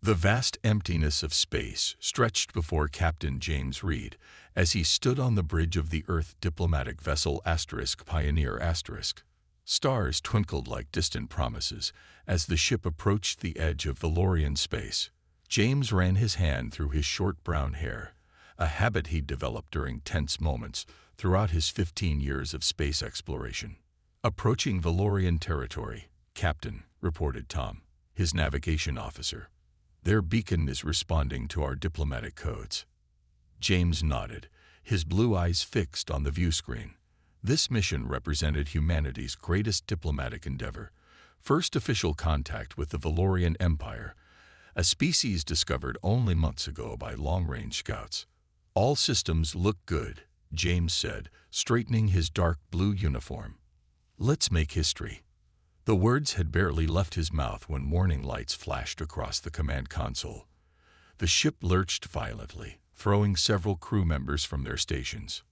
The vast emptiness of space stretched before Captain James Reed as he stood on the bridge of the Earth diplomatic vessel Pioneer*. Stars twinkled like distant promises as the ship approached the edge of Valorian space. James ran his hand through his short brown hair, a habit he'd developed during tense moments throughout his 15 years of space exploration. "Approaching Valorian territory, Captain," reported Tom, his navigation officer. "Their beacon is responding to our diplomatic codes." James nodded, his blue eyes fixed on the view screen. This mission represented humanity's greatest diplomatic endeavor, first official contact with the Valorian Empire, a species discovered only months ago by long-range scouts. "All systems look good," James said, straightening his dark blue uniform. "Let's make history." The words had barely left his mouth when warning lights flashed across the command console. The ship lurched violently, throwing several crew members from their stations.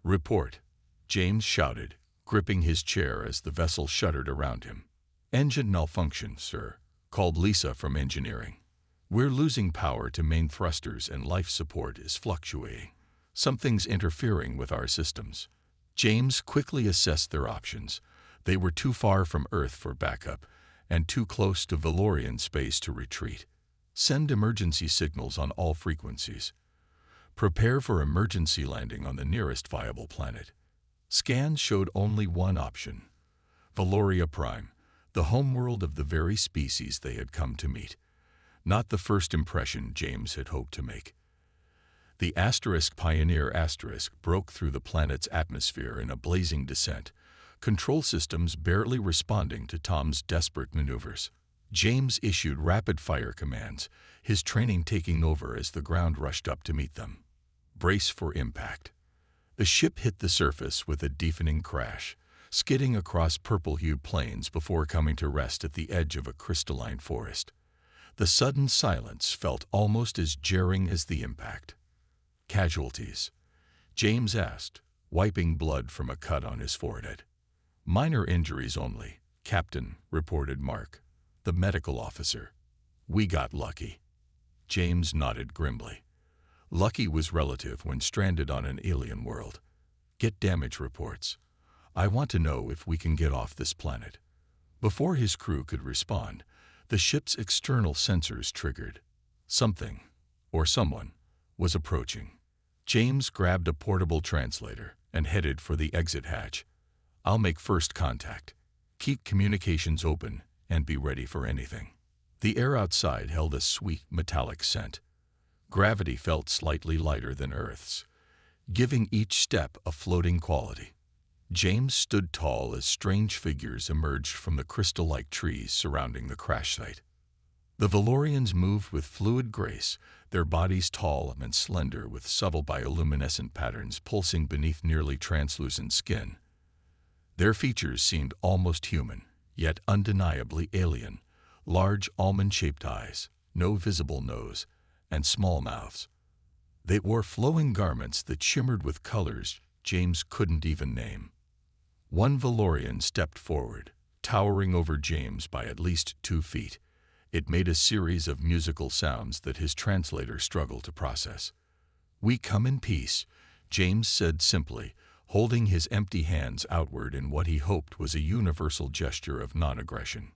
"Report," James shouted, gripping his chair as the vessel shuddered around him. "Engine malfunction, sir," called Lisa from engineering. "We're losing power to main thrusters and life support is fluctuating. Something's interfering with our systems." James quickly assessed their options. They were too far from Earth for backup and too close to Valorian space to retreat. "Send emergency signals on all frequencies. Prepare for emergency landing on the nearest viable planet." Scans showed only one option: Valoria Prime, the homeworld of the very species they had come to meet. Not the first impression James had hoped to make. The Pioneer* broke through the planet's atmosphere in a blazing descent, control systems barely responding to Tom's desperate maneuvers. James issued rapid-fire commands, his training taking over as the ground rushed up to meet them. "Brace for impact." The ship hit the surface with a deafening crash, skidding across purple-hued plains before coming to rest at the edge of a crystalline forest. The sudden silence felt almost as jarring as the impact. "Casualties?" James asked, wiping blood from a cut on his forehead. "Minor injuries only, Captain," reported Mark, the medical officer. "We got lucky." James nodded grimly. Lucky was relative when stranded on an alien world. "Get damage reports. I want to know if we can get off this planet." Before his crew could respond, the ship's external sensors triggered. Something, or someone, was approaching. James grabbed a portable translator and headed for the exit hatch. "I'll make first contact. Keep communications open and be ready for anything." The air outside held a sweet, metallic scent. Gravity felt slightly lighter than Earth's, giving each step a floating quality. James stood tall as strange figures emerged from the crystal-like trees surrounding the crash site. The Valorians moved with fluid grace, their bodies tall and slender with subtle bioluminescent patterns pulsing beneath nearly translucent skin. Their features seemed almost human, yet undeniably alien: large almond-shaped eyes, no visible nose, and small mouths. They wore flowing garments that shimmered with colors James couldn't even name. One Valorian stepped forward, towering over James by at least 2 feet. It made a series of musical sounds that his translator struggled to process. "We come in peace," James said simply, holding his empty hands outward in what he hoped was a universal gesture of non-aggression.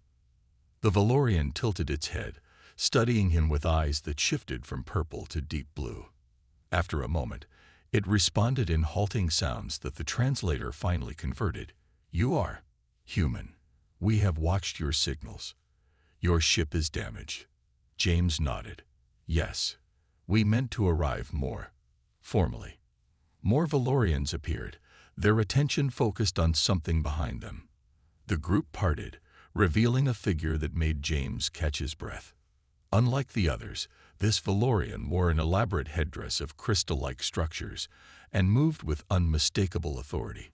The Valorian tilted its head, studying him with eyes that shifted from purple to deep blue. After a moment, it responded in halting sounds that the translator finally converted. "You are human. We have watched your signals. Your ship is damaged." James nodded. "Yes, we meant to arrive more formally." More Valorians appeared, their attention focused on something behind them. The group parted, revealing a figure that made James catch his breath. Unlike the others, this Valorian wore an elaborate headdress of crystal-like structures and moved with unmistakable authority.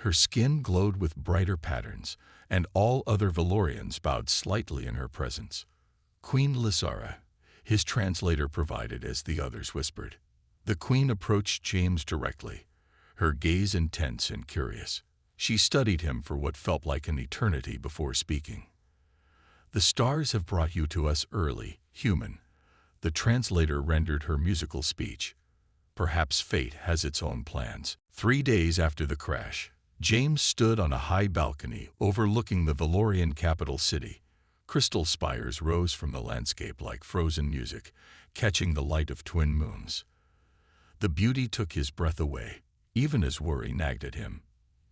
Her skin glowed with brighter patterns, and all other Valorians bowed slightly in her presence. "Queen Lysara," his translator provided as the others whispered. The Queen approached James directly, her gaze intense and curious. She studied him for what felt like an eternity before speaking. "The stars have brought you to us early, human." The translator rendered her musical speech. Perhaps fate has its own plans. 3 days after the crash, James stood on a high balcony overlooking the Valorian capital city. Crystal spires rose from the landscape like frozen music, catching the light of twin moons. The beauty took his breath away, even as worry nagged at him.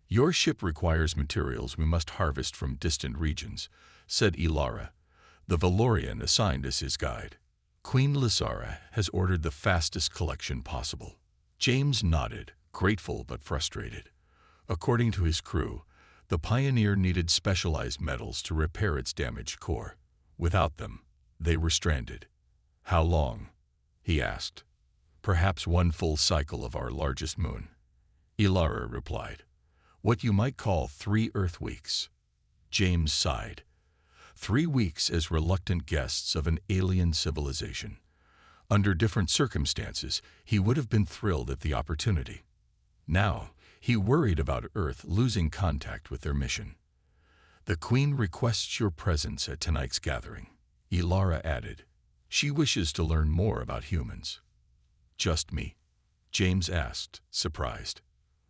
"Your ship requires materials we must harvest from distant regions," said Ilara, the Valorian assigned as his guide. "Queen Lysara has ordered the fastest collection possible." James nodded, grateful but frustrated. According to his crew, the Pioneer needed specialized metals to repair its damaged core. Without them, they were stranded. "How long?" he asked. "Perhaps one full cycle of our largest moon," Ilara replied. "What you might call 3 Earth weeks." James sighed. 3 weeks as reluctant guests of an alien civilization. Under different circumstances, he would have been thrilled at the opportunity. Now, he worried about Earth losing contact with their mission. "The Queen requests your presence at tonight's gathering," Ilara added. "She wishes to learn more about humans." "Just me?" James asked, surprised.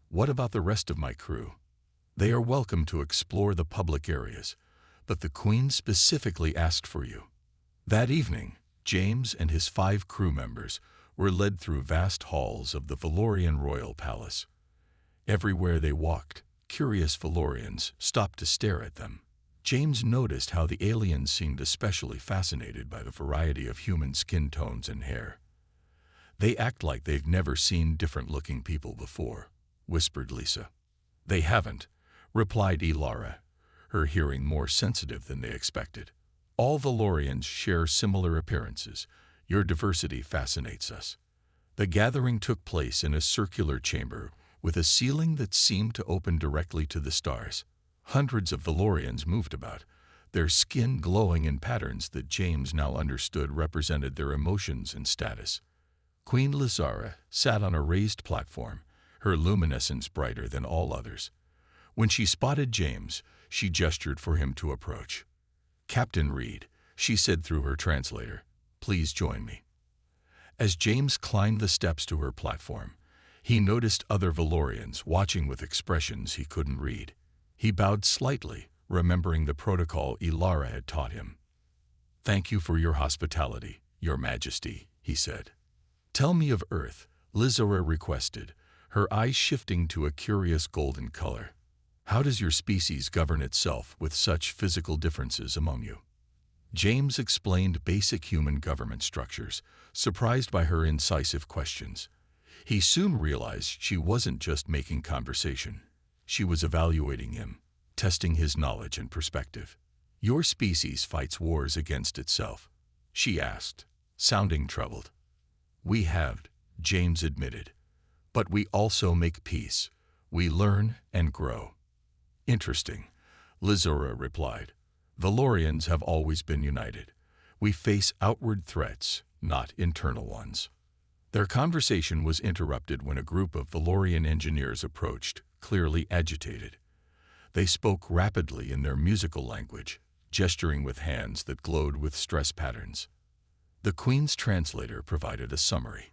"What about the rest of my crew?" "They are welcome to explore the public areas, but the Queen specifically asked for you." That evening, James and his 5 crew members were led through vast halls of the Valorian royal palace. Everywhere they walked, curious Valorians stopped to stare at them. James noticed how the aliens seemed especially fascinated by the variety of human skin tones and hair. "They act like they've never seen different-looking people before," whispered Lisa. "They haven't," replied Ilara, her hearing more sensitive than they expected. "All Valorians share similar appearances. Your diversity fascinates us." The gathering took place in a circular chamber with a ceiling that seemed to open directly to the stars. Hundreds of Valorians moved about, their skin glowing in patterns that James now understood represented their emotions and status. Queen Lysara sat on a raised platform, her luminescence brighter than all others. When she spotted James, she gestured for him to approach. "Captain Reed," she said through her translator, "please join me." As James climbed the steps to her platform, he noticed other Valorians watching with expressions he couldn't read. He bowed slightly, remembering the protocol Ilara had taught him. "Thank you for your hospitality, Your Majesty," he said. "Tell me of Earth," Lysara requested, her eyes shifting to a curious golden color. "How does your species govern itself with such physical differences among you?" James explained basic human government structures, surprised by her incisive questions. He soon realized she wasn't just making conversation. She was evaluating him, testing his knowledge and perspective. "Your species fights wars against itself?" she asked, sounding troubled. "We have," James admitted. "But we also make peace. We learn and grow." "Interesting," Lysara replied. "Valorians have always been united. We face outward threats, not internal ones." Their conversation was interrupted when a group of Valorian engineers approached, clearly agitated. They spoke rapidly in their musical language, gesturing with hands that glowed with stress patterns. The Queen's translator provided a summary.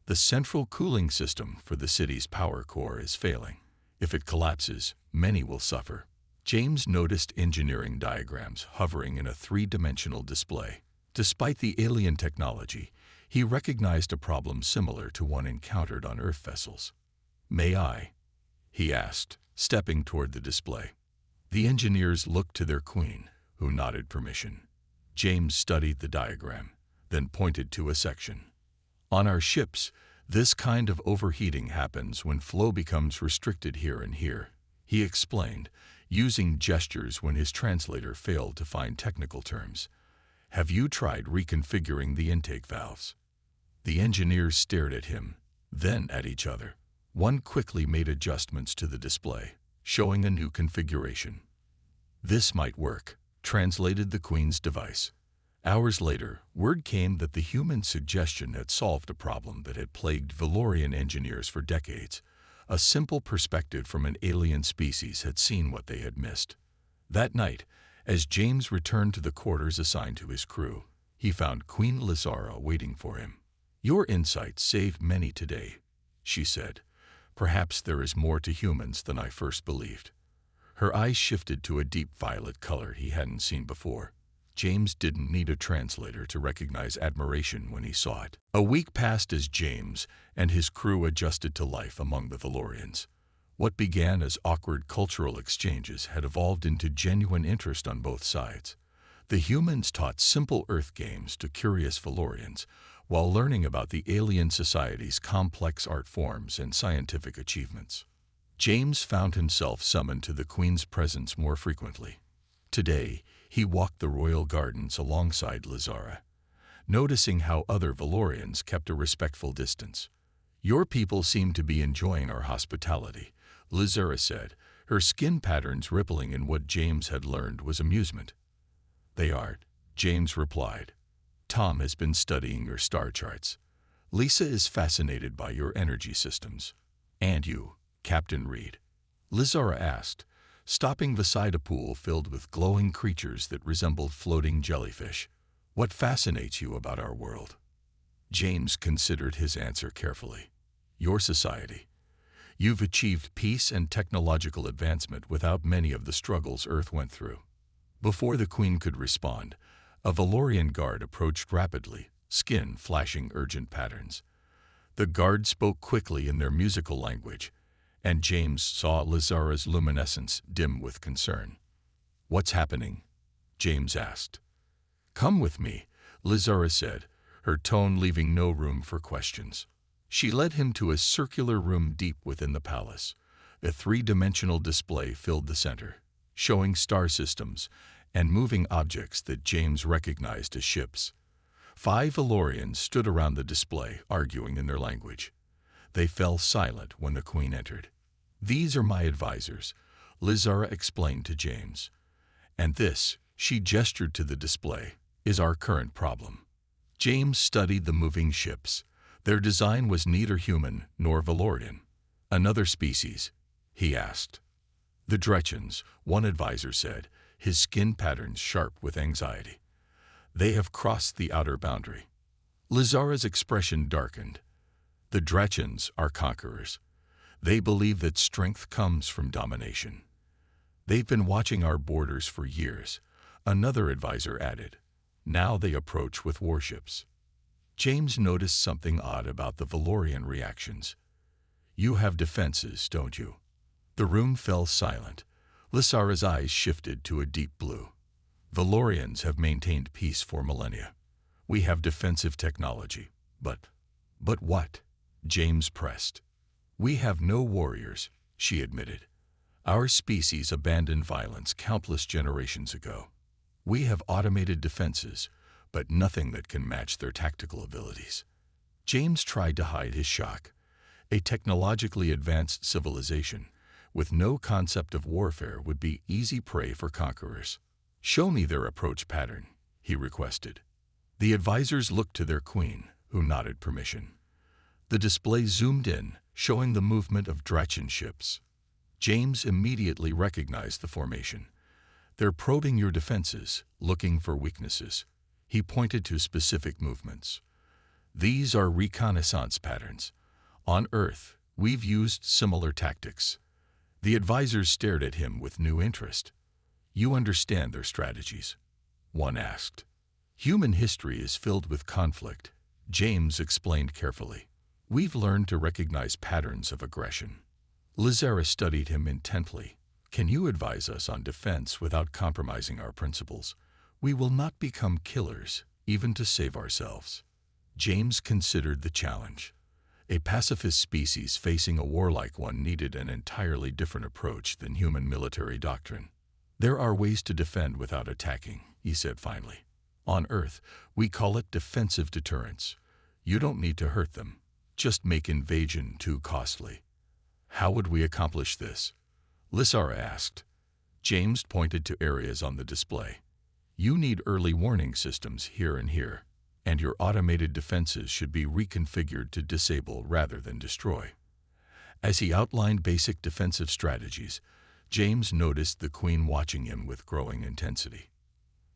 "The central cooling system for the city's power core is failing. If it collapses, many will suffer." James noticed engineering diagrams hovering in a 3-dimensional display. Despite the alien technology, he recognized a problem similar to one encountered on Earth vessels. "May I?" he asked, stepping toward the display. The engineers looked to their queen, who nodded permission. James studied the diagram, then pointed to a section. "On our ships, this kind of overheating happens when flow becomes restricted here and here," he explained, using gestures when his translator failed to find technical terms. "Have you tried reconfiguring the intake valves?" The engineers stared at him, then at each other. One quickly made adjustments to the display, showing a new configuration. "This might work," translated the Queen's device. Hours later, word came that the human suggestion had solved a problem that had plagued Valorian engineers for decades. A simple perspective from an alien species had seen what they had missed. That night, As James returned to the quarters assigned to his crew, he found Queen Lizara waiting for him. "Your insights saved many today," she said. "Perhaps there is more to humans than I first believed." Her eyes shifted to a deep violet color he hadn't seen before. James didn't need a translator to recognize admiration when he saw it. A week passed as James and his crew adjusted to life among the Valorians. What began as awkward cultural exchanges had evolved into genuine interest on both sides. The humans taught simple Earth games to curious Valorians, while learning about the alien society's complex art forms and scientific achievements. James found himself summoned to the Queen's presence more frequently. Today, he walked the royal gardens alongside Lizara, noticing how other Valorians kept a respectful distance. "Your people seem to be enjoying our hospitality," Lizara said, her skin patterns rippling in what James had learned was amusement. "They are," James replied. "Tom has been studying your star charts. Lisa is fascinated by your energy systems. And you, Captain Reed?" Lizara asked, stopping beside a pool filled with glowing creatures that resembled floating jellyfish. "What fascinates you about our world?" James considered his answer carefully. "Your society. You've achieved peace and technological advancement without many of the struggles Earth went through." Before the Queen could respond, a Valorian guard approached rapidly, skin flashing urgent patterns. The guard spoke quickly in their musical language, and James saw Lizara's luminescence dim with concern. "What's happening?" James asked. "Come with me," Lizara said, her tone leaving no room for questions. She led him to a circular room deep within the palace. A three-dimensional display filled the center, showing star systems and moving objects that James recognized as ships. 5 Valorians stood around the display, arguing in their language. They fell silent when the Queen entered. "These are my advisors," Lizara explained to James. "And this," she gestured to the display, "is our current problem." James studied the moving ships. Their design was neither human nor Valorian. "Another species?" he asked. "The Drechens," one advisor said, his skin patterns sharp with anxiety. "They have crossed the outer boundary." Lizara's expression darkened. "The Drechens are conquerors. They believe that strength comes from domination. They've been watching our borders for years," another advisor added. "Now they approach with warships." James noticed something odd about the Valorian reactions. "You have defenses, don't you?" The room fell silent. Lizara's eyes shifted to a deep blue. "Valorians have maintained peace for millennia. We have defensive technology. But what?" James pressed. "We have no warriors," she admitted. "Our species abandoned violence countless generations ago. We have automated defenses, but nothing that can match their tactical abilities." James tried to hide his shock. A technologically advanced civilization with no concept of warfare would be easy prey for conquerors. "Show me their approach pattern," he requested. The advisors looked to their queen, who nodded permission. The display zoomed in, showing the movement of Drachen ships. James immediately recognized the formation. "They're probing your defenses, looking for weaknesses." He pointed to specific movements. "These are reconnaissance patterns. On Earth, we've used similar tactics." The advisors stared at him with new interest. "You understand their strategies?" one asked. "Human history is filled with conflict," James explained carefully. "We've learned to recognize patterns of aggression." Lizara studied him intently. "Can you advise us on defense without compromising our principles? We will not become killers, even to save ourselves." James considered the challenge. A pacifist species facing a warlike one needed an entirely different approach than human military doctrine. "There are ways to defend without attacking," he said finally. "On Earth, we call it defensive deterrence. You don't need to hurt them. Just make invasion too costly." "How would we accomplish this?" Lizara asked. James pointed to areas on the display. "You need early warning systems here and here, and your automated defenses should be reconfigured to disable rather than destroy." As he outlined basic defensive strategies, James noticed the queen watching him with growing intensity.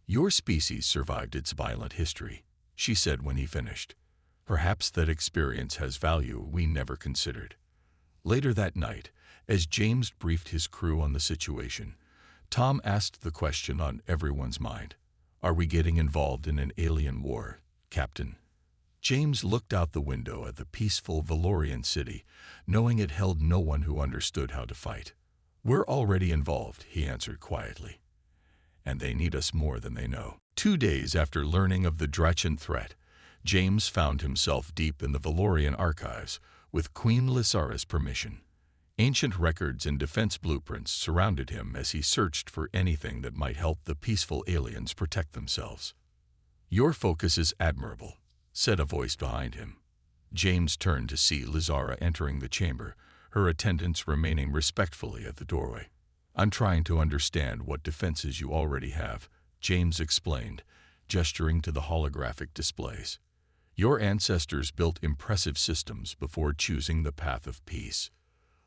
"Your species survived its violent history," she said when he finished. "Perhaps that experience has value we never considered." Later that night, as James briefed his crew on the situation, Tom asked the question on everyone's mind. "Are we getting involved in an alien war, Captain?" James looked out the window at the peaceful Valorian city, knowing it held no one who understood how to fight. "We're already involved," he answered quietly. "And they need us more than they know." 2 days after learning of the Drachen threat, James found himself deep in the Valorian archives with Queen Lysara's permission. Ancient records and defense blueprints surrounded him as he searched for anything that might help the peaceful aliens protect themselves. "Your focus is admirable," said a voice behind him. James turned to see Lysara entering the chamber, her attendants remaining respectfully at the doorway. "I'm trying to understand what defenses you already have," James explained, gesturing to the holographic displays. "Your ancestors built impressive systems before choosing the path of peace."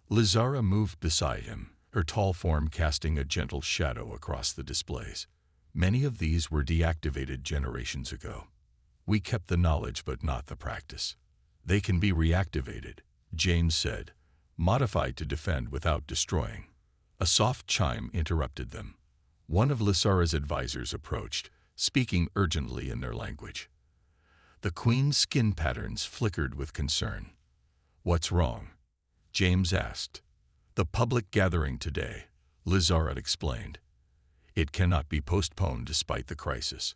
Lysara moved beside him, her tall form casting a gentle shadow across the displays. "Many of these were deactivated generations ago. We kept the knowledge but not the practice. They can be reactivated," James said, "modified to defend without destroying." A soft chime interrupted them. One of Lysara's advisors approached, speaking urgently in their language. The queen's skin patterns flickered with concern. "What's wrong?" James asked. "The public gathering today," Lysara explained. "It cannot be postponed despite the crisis.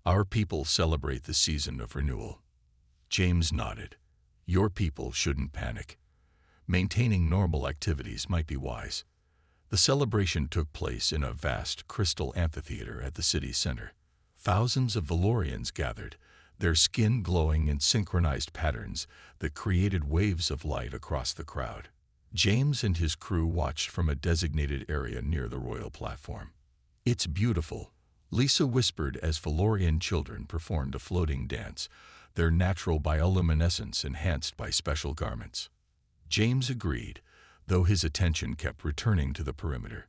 Our people celebrate the season of renewal." James nodded. "Your people shouldn't panic. Maintaining normal activities might be wise." The celebration took place in a vast crystal amphitheater at the city's center. Thousands of Valorians gathered, their skin glowing in synchronized patterns that created waves of light across the crowd. James and his crew watched from a designated area near the royal platform. "It's beautiful," Lisa whispered as Valorian children performed a floating dance, their natural bioluminescence enhanced by special garments. James agreed, though his attention kept returning to the perimeter.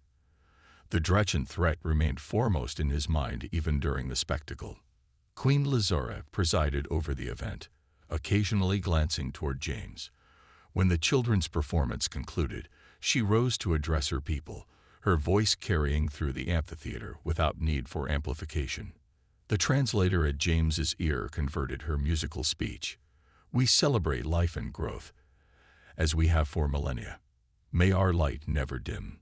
The Drachen threat remained foremost in his mind even during the spectacle. Queen Lysara presided over the event, occasionally glancing toward James. When the children's performance concluded, she rose to address her people, her voice carrying through the amphitheater without need for amplification. The translator at James's ear converted her musical speech. "We celebrate life and growth, as we have for millennia. May our light never dim."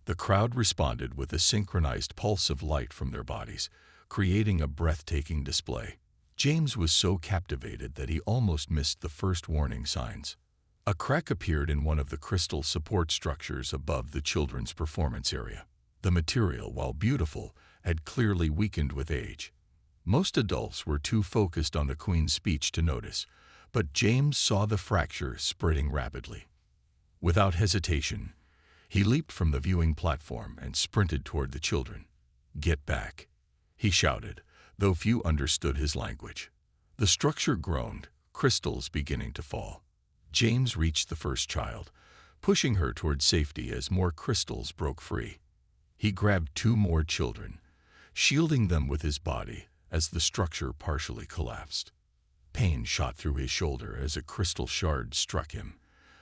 The crowd responded with a synchronized pulse of light from their bodies, creating a breathtaking display. James was so captivated that he almost missed the first warning signs. A crack appeared in one of the crystal support structures above the children's performance area. The material, while beautiful, had clearly weakened with age. Most adults were too focused on the Queen's speech to notice, but James saw the fracture spreading rapidly. Without hesitation, he leaped from the viewing platform and sprinted toward the children. "Get back," he shouted, though few understood his language. The structure groaned, crystals beginning to fall. James reached the first child, pushing her toward safety as more crystals broke free. He grabbed 2 more children, shielding them with his body as the structure partially collapsed. Pain shot through his shoulder as a crystal shard struck him,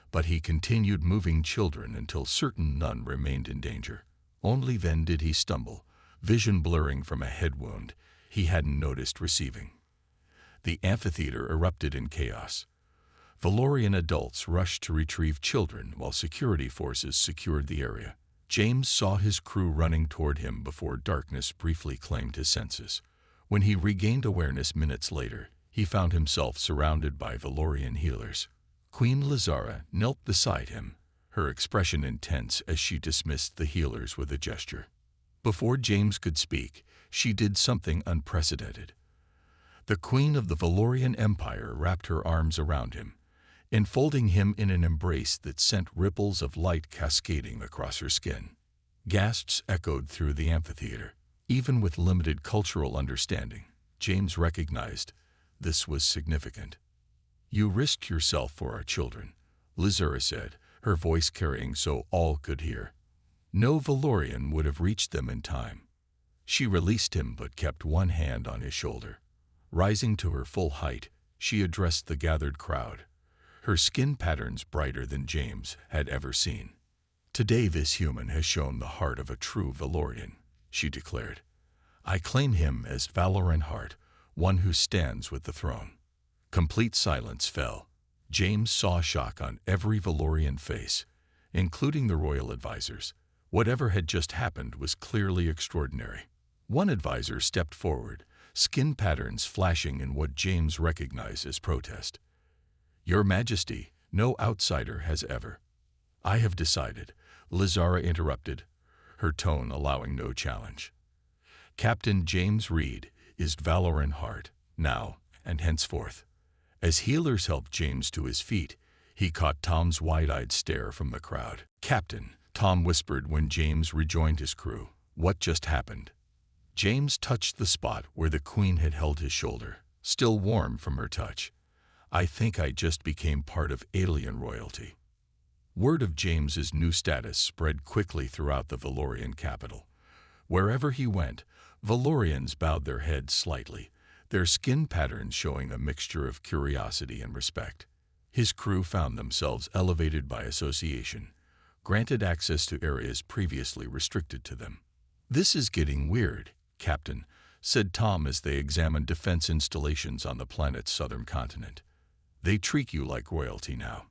but he continued moving children until certain none remained in danger. Only then did he stumble, vision blurring from a head wound he hadn't noticed receiving. The amphitheater erupted in chaos. Valorian adults rushed to retrieve children while security forces secured the area. James saw his crew running toward him before darkness briefly claimed his senses. When he regained awareness minutes later, he found himself surrounded by Valorian healers. Queen Lysara knelt beside him, her expression intense as she dismissed the healers with a gesture. Before James could speak, she did something unprecedented. The Queen of the Valorian Empire wrapped her arms around him, enfolding him in an embrace that sent ripples of light cascading across her skin. Gasps echoed through the amphitheater. Even with limited cultural understanding, James recognized this was significant. "You risked yourself for our children," Lysara said, her voice carrying so all could hear. No Valorian would have reached them in time. She released him but kept one hand on his shoulder. Rising to her full height, she addressed the gathered crowd, her skin patterns brighter than James had ever seen. "Today this human has shown the heart of a true Valorian," she declared. "I claim him as Valorant Heart, one who stands with the throne." Complete silence fell. James saw shock on every Valorian face, including the royal advisors. Whatever had just happened was clearly extraordinary. One advisor stepped forward, skin patterns flashing in what James recognized as protest. "Your Majesty, no outsider has ever—" "I have decided," Lizara interrupted, her tone allowing no challenge. "Captain James Reed is Valorant Heart, now and henceforth." As healers helped James to his feet, he caught Tom's wide-eyed stare from the crowd. "Captain," Tom whispered when James rejoined his crew, "what just happened?" James touched the spot where the Queen had held his shoulder, still warm from her touch. "I think I just became part of alien royalty." Word of James's new status spread quickly throughout the Valorian capital. Wherever he went, Valorians bowed their heads slightly, their skin patterns showing a mixture of curiosity and respect. His crew found themselves elevated by association, granted access to areas previously restricted to them. "This is getting weird, Captain," said Tom as they examined defense installations on the planet's southern continent. "They treat you like royalty now."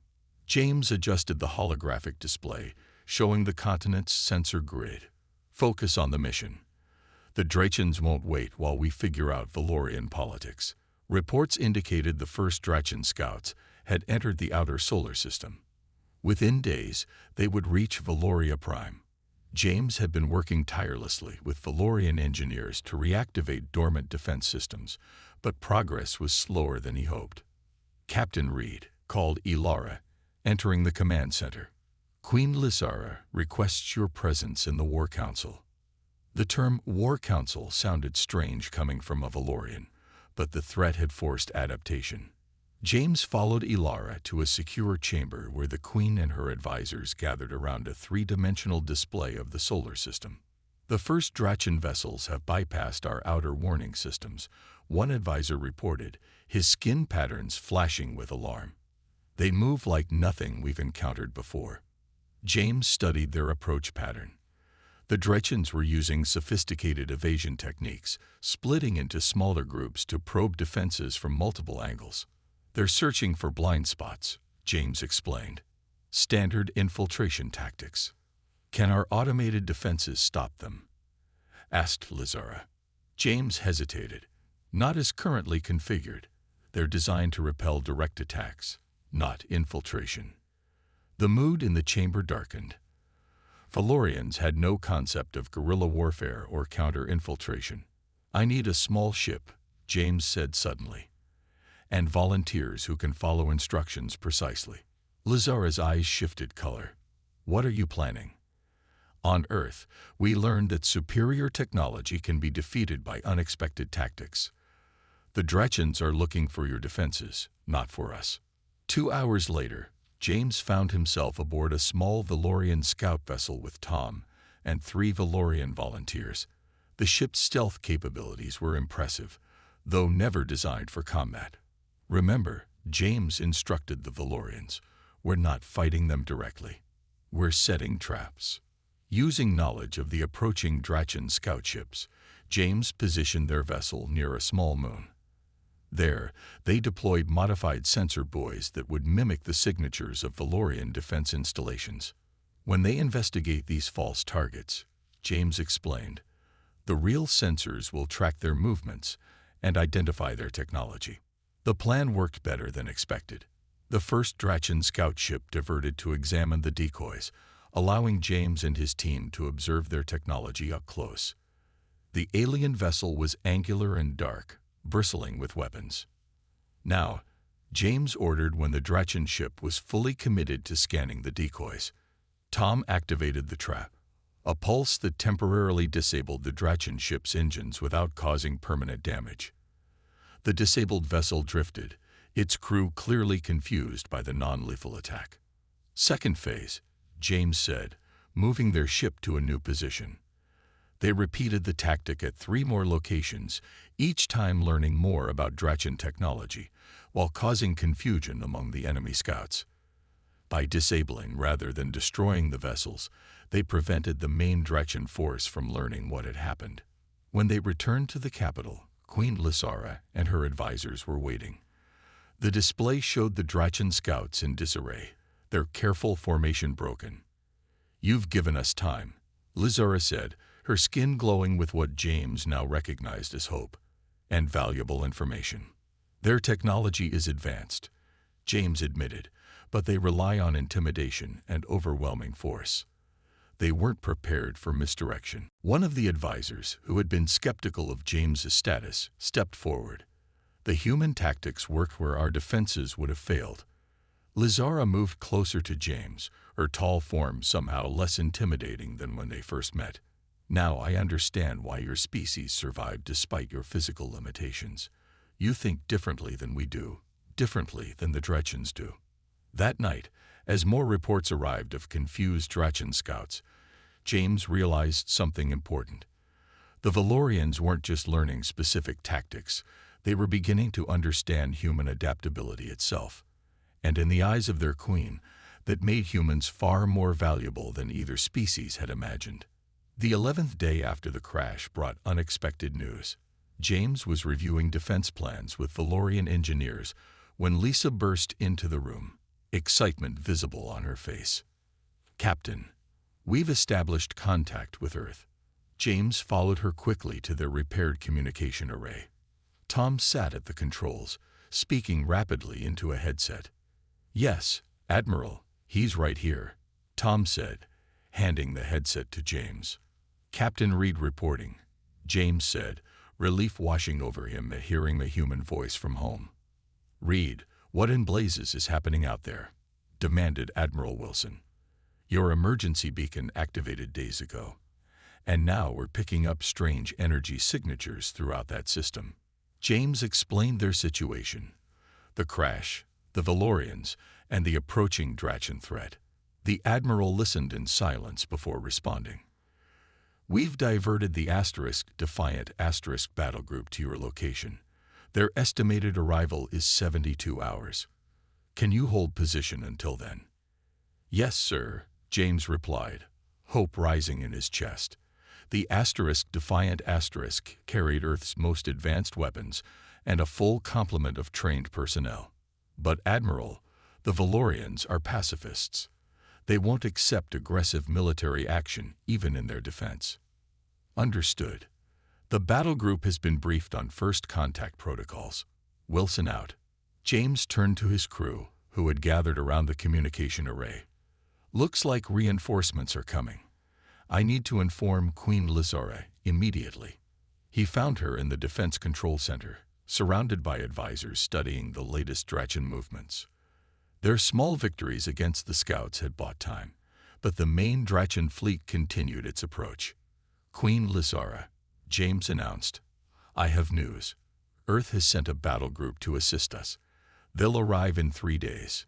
James adjusted the holographic display, showing the continent's sensor grid. "Focus on the mission. The Drachans won't wait while we figure out Valorian politics." Reports indicated the first Drachan scouts had entered the outer solar system. Within days, they would reach Valoria Prime. James had been working tirelessly with Valorian engineers to reactivate dormant defense systems, but progress was slower than he hoped. "Captain Reed," called Ilara, entering the command center. "Queen Lizara requests your presence in the War Council." The term War Council sounded strange coming from a Valorian, but the threat had forced adaptation. James followed Ilara to a secure chamber where the Queen and her advisors gathered around a three-dimensional display of the solar system. "The first Drachan vessels have bypassed our outer warning systems," one advisor reported, his skin patterns flashing with alarm. "They move like nothing we've encountered before." James studied their approach pattern. The Drachans were using sophisticated evasion techniques, splitting into smaller groups to probe defenses from multiple angles. "They're searching for blind spots," James explained. "Standard infiltration tactics." "Can our automated defenses stop them?" asked Lizara. James hesitated. "Not as currently configured. They're designed to repel direct attacks, not infiltration." The mood in the chamber darkened. Valorians had no concept of guerrilla warfare or counter-infiltration. "I need a small ship," James said suddenly, "and volunteers who can follow instructions precisely." Lizara's eyes shifted color. "What are you planning?" "On Earth, we learned that superior technology can be defeated by unexpected tactics. The Drachans are looking for your defenses, not for us." 2 hours later, James found himself aboard a small Valorian scout vessel with Tom and 3 Valorian volunteers. The ship's stealth capabilities were impressive, though never designed for combat. "Remember," James instructed the Valorians, "we're not fighting them directly. We're setting traps." Using knowledge of the approaching Drachan scout ships, James positioned their vessel near a small moon. There, they deployed modified sensor buoys that would mimic the signatures of Valorian defense installations. "When they investigate these false targets," James explained, "the real sensors will track their movements and identify their technology." The plan worked better than expected. The first Drachan scout ship diverted to examine the decoys, allowing James and his team to observe their technology up close. The alien vessel was angular and dark, bristling with weapons. "Now," James ordered when the Drachan ship was fully committed to scanning the decoys. Tom activated the trap, a pulse that temporarily disabled the Drachan ship's engines without causing permanent damage. The disabled vessel drifted, its crew clearly confused by the non-lethal attack. "Second phase," James said, moving their ship to a new position. They repeated the tactic at 3 more locations, each time learning more about Drachan technology, while causing confusion among the enemy scouts. By disabling rather than destroying the vessels, they prevented the main Drachan force from learning what had happened. When they returned to the capital, Queen Lysara and her advisors were waiting. The display showed the Drachan scouts in disarray, their careful formation broken. "You've given us time," Lysara said, her skin glowing with what James now recognized as hope and valuable information. "Their technology is advanced," James admitted, "but they rely on intimidation and overwhelming force. They weren't prepared for misdirection." One of the advisors, who had been skeptical of James's status, stepped forward. "The human tactics worked where our defenses would have failed." Lysara moved closer to James, her tall form somehow less intimidating than when they first met. "Now I understand why your species survived despite your physical limitations. You think differently than we do, differently than the Drachans do." That night, as more reports arrived of confused Drachan scouts, James realized something important. The Valorians weren't just learning specific tactics, they were beginning to understand human adaptability itself. And in the eyes of their queen, that made humans far more valuable than either species had imagined. The 11th day after the crash brought unexpected news. James was reviewing defense plans with Valorian engineers when Lisa burst into the room, excitement visible on her face. "Captain, we've established contact with Earth." James followed her quickly to their repaired communication array. Tom sat at the controls, speaking rapidly into a headset. "Yes, Admiral, he's right here," Tom said, handing the headset to James. "Captain Reed reporting," James said, relief washing over him at hearing the human voice from home. "Reed, what in blazes is happening out there?" demanded Admiral Wilson. "Your emergency beacon activated days ago, and now we're picking up strange energy signatures throughout that system." James explained their situation: the crash, the Valorians, and the approaching Drachan threat. The Admiral listened in silence before responding. "We've diverted the Defiant battle group to your location. Their estimated arrival is 72 hours. Can you hold position until then?" "Yes, sir," James replied, hope rising in his chest. The Defiant carried Earth's most advanced weapons and a full complement of trained personnel. "But Admiral, the Valorians are pacifists. They won't accept aggressive military action even in their defense." "Understood. The battle group has been briefed on first contact protocols. Wilson out." James turned to his crew, who had gathered around the communication array. "Looks like reinforcements are coming. I need to inform Queen Lysara immediately." He found her in the Defense Control Center, surrounded by advisors studying the latest Drachan movements. Their small victories against the scouts had bought time, but the main Drachan fleet continued its approach. "Queen Lysara," James announced, "I have news. Earth has sent a battle group to assist us. They'll arrive in 3 days."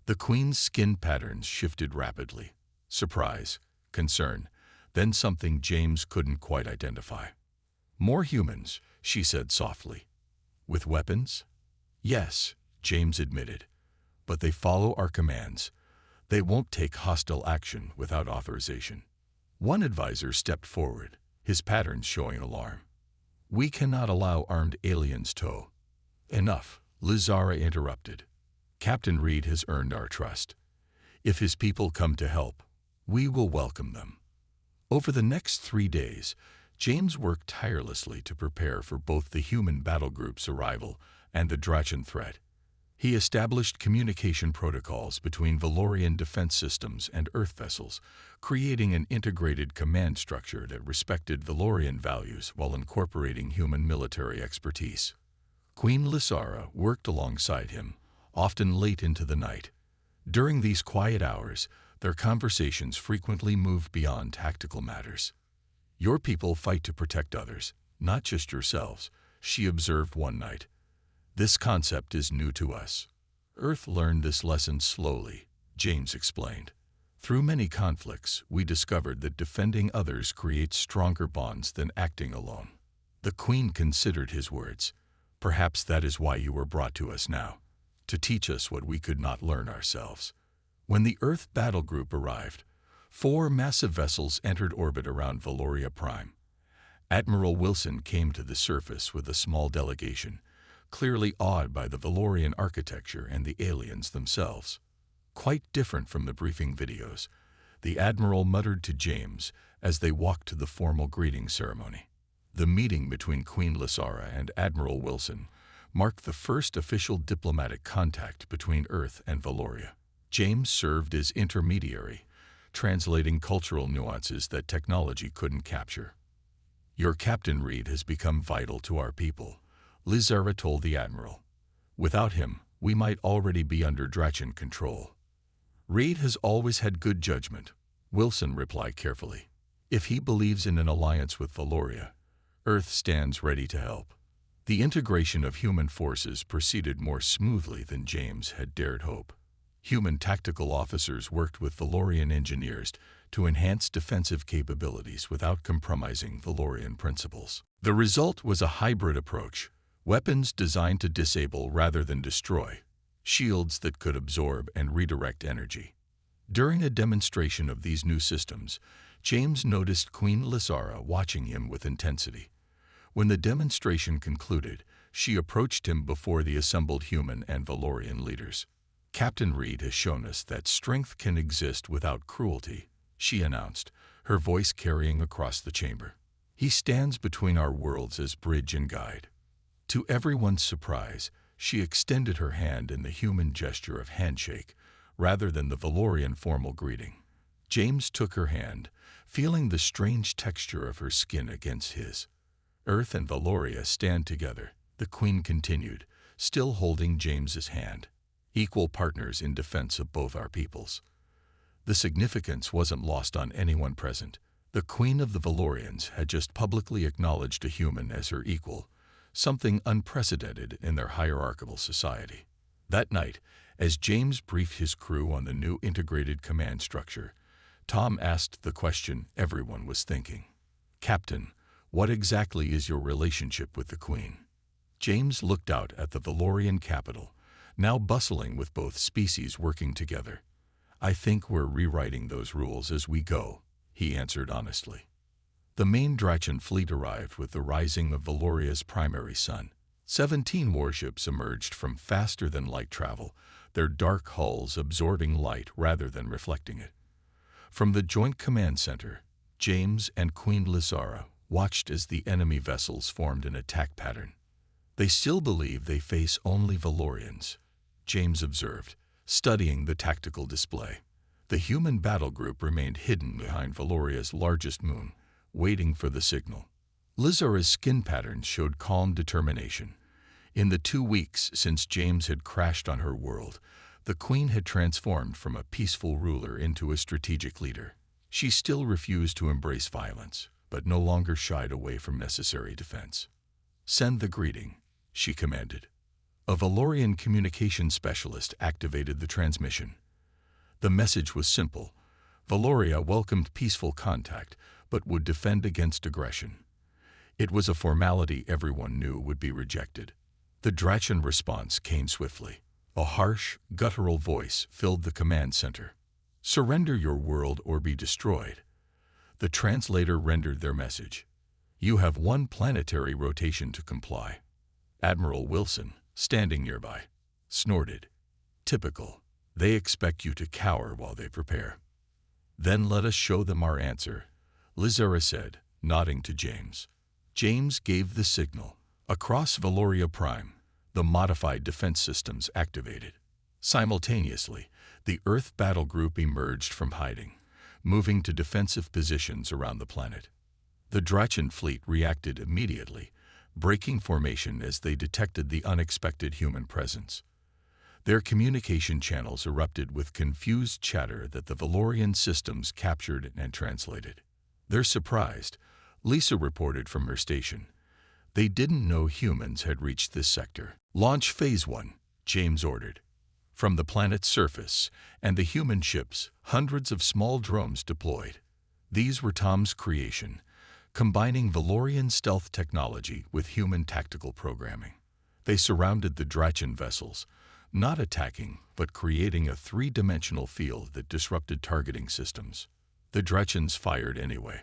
The Queen's skin patterns shifted rapidly. Surprise, concern, then something James couldn't quite identify. "More humans," she said softly. "With weapons?" "Yes," James admitted. "But they follow our commands. They won't take hostile action without authorization." One advisor stepped forward, his patterns showing alarm. "We cannot allow armed aliens to." "Enough," Lysara interrupted. "Captain Reed has earned our trust. If his people come to help, we will welcome them." Over the next 3 days, James worked tirelessly to prepare for both the human battle group's arrival and the Drachan threat. He established communication protocols between Valorian defense systems and Earth vessels, creating an integrated command structure that respected Valorian values while incorporating human military expertise. Queen Lysara worked alongside him, often late into the night. During these quiet hours, their conversations frequently moved beyond tactical matters. "Your people fight to protect others, not just yourselves," she observed one night. "This concept is new to us." "Earth learned this lesson slowly," James explained. Through many conflicts, we discovered that defending others creates stronger bonds than acting alone. The Queen considered his words. Perhaps that is why you were brought to us now, to teach us what we could not learn ourselves. When the Earth battle group arrived, 4 massive vessels entered orbit around Valoria Prime. Admiral Wilson came to the surface with a small delegation, clearly awed by the Valorian architecture and the aliens themselves. Quite different from the briefing videos, the Admiral muttered to James as they walked to the formal greeting ceremony. The meeting between Queen Lysara and Admiral Wilson marked the first official diplomatic contact between Earth and Valoria. James served as intermediary, translating cultural nuances that technology couldn't capture. Your Captain Reed has become vital to our people, Lysara told the Admiral. Without him, we might already be under Drachen control. Reed has always had good judgment, Wilson replied carefully. If he believes in an alliance with Valoria, Earth stands ready to help. The integration of human forces proceeded more smoothly than James had dared hope. Human tactical officers worked with Valorian engineers to enhance defensive capabilities without compromising Valorian principles. The result was a hybrid approach, weapons designed to disable rather than destroy, shields that could absorb and redirect energy. During a demonstration of these new systems, James noticed Queen Lysara watching him with intensity. When the demonstration concluded, she approached him before the assembled human and Valorian leaders. Captain Reed has shown us that strength can exist without cruelty, she announced, her voice carrying across the chamber. He stands between our worlds as bridge and guide. To everyone's surprise, she extended her hand in the human gesture of handshake, rather than the Valorian formal greeting. James took her hand, feeling the strange texture of her skin against his. Earth and Valoria stand together, the Queen continued, still holding James's hand. Equal partners in defense of both our peoples. The significance wasn't lost on anyone present. The Queen of the Valorians had just publicly acknowledged a human as her equal, something unprecedented in their hierarchical society. That night, as James briefed his crew on the new integrated command structure, Tom asked the question everyone was thinking. Captain, what exactly is your relationship with the Queen? James looked out at the Valorian capital, now bustling with both species working together. I think we're rewriting those rules as we go, he answered honestly. The main Drachen fleet arrived with the rising of Valoria's primary sun. 17 warships emerged from faster-than-light travel, their dark hulls absorbing light rather than reflecting it. From the Joint Command Center, James and Queen Lysara watched as the enemy vessels formed an attack pattern. They still believe they face only Valorians, James observed, studying the tactical display. The human battle group remained hidden behind Valoria's largest moon, waiting for the signal. Lysara's skin patterns showed calm determination. In the 2 weeks since James had crashed on her world, the Queen had transformed from a peaceful ruler into a strategic leader. She still refused to embrace violence, but no longer shied away from necessary defense. Send the greeting, she commanded. A Valorian communication specialist activated the transmission. The message was simple. Valoria welcomed peaceful contact, but would defend against aggression. It was a formality everyone knew would be rejected. The Drachen response came swiftly. A harsh, guttural voice filled the command center. Surrender your world or be destroyed. The translator rendered their message. You have 1 planetary rotation to comply. Admiral Wilson, standing nearby, snorted. Typical. They expect you to cower while they prepare. Then let us show them our answer, Lysara said, nodding to James. James gave the signal. Across Valoria Prime, the modified defense systems activated. Simultaneously, the Earth battle group emerged from hiding, moving to defensive positions around the planet. The Drachen fleet reacted immediately, breaking formation as they detected the unexpected human presence. Their communication channels erupted with confused chatter that the Valorian systems captured and translated. They're surprised, Lisa reported from her station. They didn't know humans had reached this sector. Launch Phase 1, James ordered. From the planet's surface and the human ships, hundreds of small drones deployed. These were Tom's creation, combining Valorian stealth technology with human tactical programming. They surrounded the Drachen vessels, not attacking, but creating a three-dimensional field that disrupted targeting systems. The Drachens fired anyway.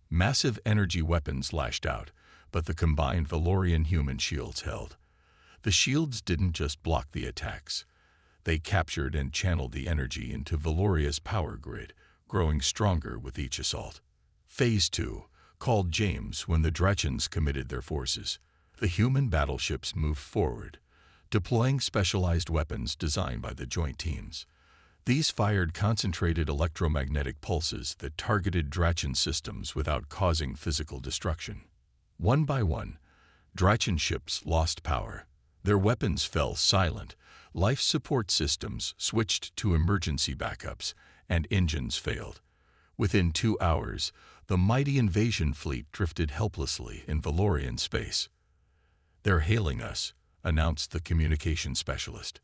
Massive energy weapons lashed out, but the combined Valorian human shields held. The shields didn't just block the attacks. They captured and channeled the energy into Valoria's power grid, growing stronger with each assault. Phase 2, called James when the Drachens committed their forces. The human battleships moved forward, deploying specialized weapons designed by the joint teams. These fired concentrated electromagnetic pulses that targeted Drachen systems without causing physical destruction. One by one, Drachen ships lost power. Their weapons fell silent, life support systems switched to emergency backups, and engines failed. Within 2 hours, the mighty invasion fleet drifted helplessly in Valorian space. "They're hailing us," announced the communication specialist.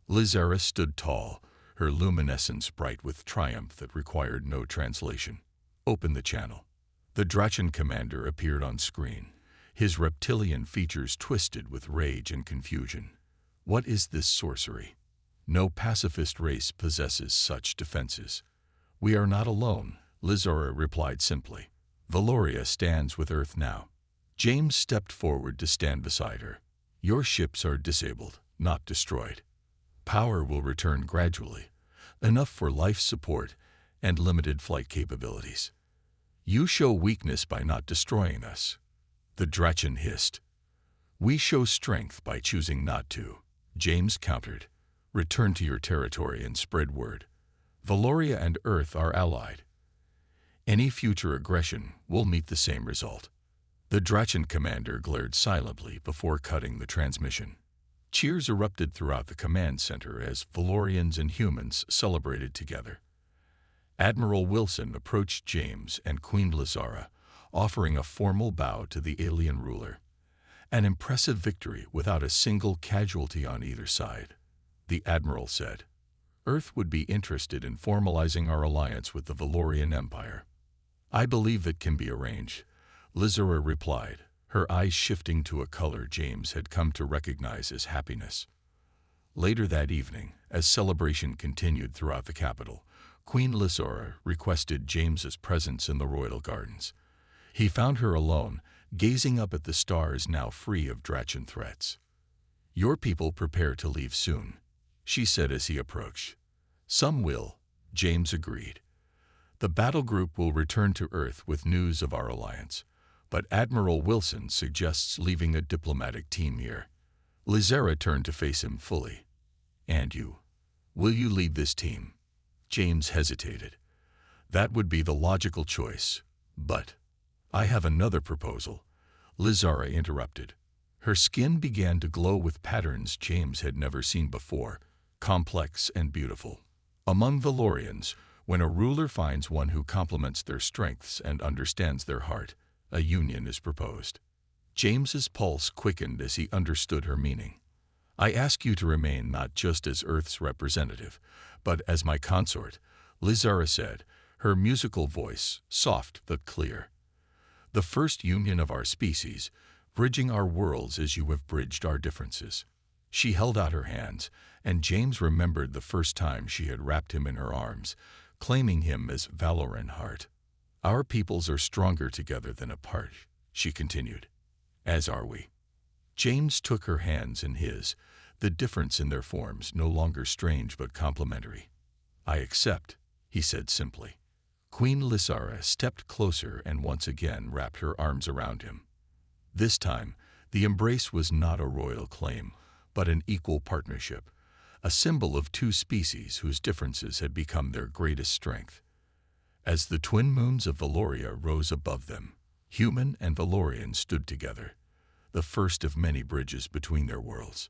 Lizara stood tall, her luminescence bright with triumph that required no translation. "Open the channel." The Drachen commander appeared on screen, his reptilian features twisted with rage and confusion. "What is this sorcery? No pacifist race possesses such defenses." "We are not alone," Lizara replied simply. "Valoria stands with Earth now." James stepped forward to stand beside her. "Your ships are disabled, not destroyed. Power will return gradually, enough for life support and limited flight capabilities. You show weakness by not destroying us." The Drachen hissed. "We show strength by choosing not to," James countered. "Return to your territory and spread word. Valoria and Earth are allied. Any future aggression will meet the same result." The Drachen commander glared silently before cutting the transmission. Cheers erupted throughout the command center as Valorians and humans celebrated together. Admiral Wilson approached James and Queen Lizara, offering a formal bow to the alien ruler. "An impressive victory without a single casualty on either side," the admiral said. "Earth would be interested in formalizing our alliance with the Valorian Empire." "I believe it can be arranged," Lizara replied, her eyes shifting to a color James had come to recognize as happiness. Later that evening, as celebration continued throughout the capital, Queen Lizara requested James's presence in the royal gardens. He found her alone, gazing up at the stars now free of Drachen threats. "Your people prepare to leave soon," she said as he approached. "Some will," James agreed. "The battle group will return to Earth with news of our alliance, but Admiral Wilson suggests leaving a diplomatic team here." Lizara turned to face him fully. "And you? Will you lead this team?" James hesitated. "That would be the logical choice, but—" "I have another proposal," Lizara interrupted. Her skin began to glow with patterns James had never seen before, complex and beautiful. Among Valorians, when a ruler finds one who complements their strengths and understands their heart, a union is proposed. James's pulse quickened as he understood her meaning. "I ask you to remain not just as Earth's representative, but as my consort," Lizara said, her musical voice soft but clear. "The first union of our species, bridging our worlds as you have bridged our differences." She held out her hands, and James remembered the first time she had wrapped him in her arms, claiming him as Valoran heart. "Our peoples are stronger together than apart," she continued. "As are we." James took her hands in his, the difference in their forms no longer strange but complementary. "I accept," he said simply. Queen Lizara stepped closer and once again wrapped her arms around him. This time, the embrace was not a royal claim, but an equal partnership, a symbol of two species whose differences had become their greatest strength. As the twin moons of Valoria rose above them, human and Valorian stood together, the first of many bridges between their worlds.